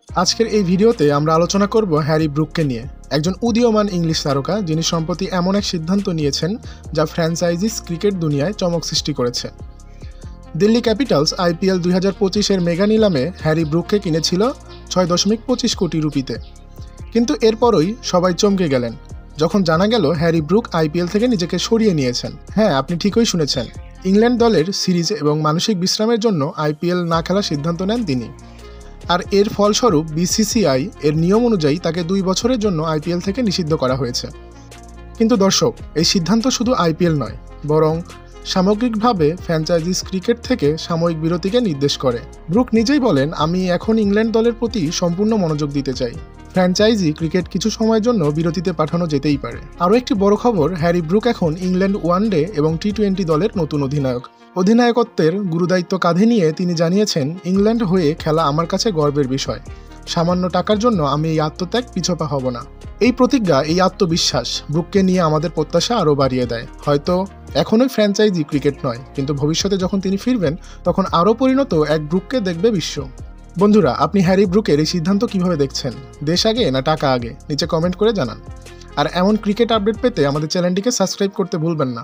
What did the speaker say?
আজকের এই ভিডিওতে আমরা আলোচনা করব হ্যারি ব্রুককে নিয়ে, একজন উদীয়মান ইংলিশ তারকা যিনি সম্প্রতি এমন এক সিদ্ধান্ত নিয়েছেন যা ফ্র্যাঞ্চাইজিস ক্রিকেট দুনিয়ায় চমক সৃষ্টি করেছে। দিল্লি ক্যাপিটালস আইপিএল 2025-এর মেগা নিলামে হ্যারি ব্রুককে কিনেছিল 6.25 কোটি রুপিতে। কিন্তু এরপরই সবাই চমকে গেলেন যখন জানা গেল হ্যারি ব্রুক আইপিএল থেকে নিজেকে সরিয়ে নিয়েছেন। হ্যাঁ, আপনি ঠিকই শুনেছেন, ইংল্যান্ড দলের সিরিজ এবং মানসিক বিশ্রামের জন্য আইপিএল না খেলার সিদ্ধান্ত নেন তিনি। আর এর ফলস্বরূপ বিসিসিআই এর নিয়ম অনুযায়ী তাকে 2 বছরের জন্য আইপিএল থেকে নিষিদ্ধ করা হয়েছে। কিন্তু দর্শক, এই সিদ্ধান্ত শুধু আইপিএল নয়, বরং সামগ্রিকভাবে ফ্র্যাঞ্চাইজিস ক্রিকেট থেকে সাময়িক বিরতিকে নির্দেশ করে। ব্রুক নিজেই বলেন, আমি এখন ইংল্যান্ড দলের প্রতি সম্পূর্ণ মনোযোগ দিতে চাই। ফ্র্যাঞ্চাইজি ক্রিকেট কিছু সময়ের জন্য বিরতিতে পাঠানো যেতেই পারে। আরও একটি বড় খবর, হ্যারি ব্রুক এখন ইংল্যান্ড ওয়ানডে এবং টি-20 দলের নতুন অধিনায়ক। অধিনায়কত্বের গুরুদায়িত্ব কাঁধে নিয়ে তিনি জানিয়েছেন, ইংল্যান্ড হয়ে খেলা আমার কাছে গর্বের বিষয়। সামান্য টাকার জন্য আমি এই আত্মত্যাগ পিছপা হব না। এই প্রতিজ্ঞা, এই আত্মবিশ্বাস ব্রুককে নিয়ে আমাদের প্রত্যাশা আরও বাড়িয়ে দেয়। হয়তো এখনই ফ্র্যাঞ্চাইজি ক্রিকেট নয়, কিন্তু ভবিষ্যতে যখন তিনি ফিরবেন তখন আরও পরিণত এক ব্রুককে দেখবে বিশ্ব। বন্ধুরা, আপনি হ্যারি ব্রুকের এই সিদ্ধান্ত কিভাবে দেখছেন? দেশ আগে না টাকা আগে? নিচে কমেন্ট করে জানান। আর এমন ক্রিকেট আপডেট পেতে আমাদের চ্যানেলটিকে সাবস্ক্রাইব করতে ভুলবেন না।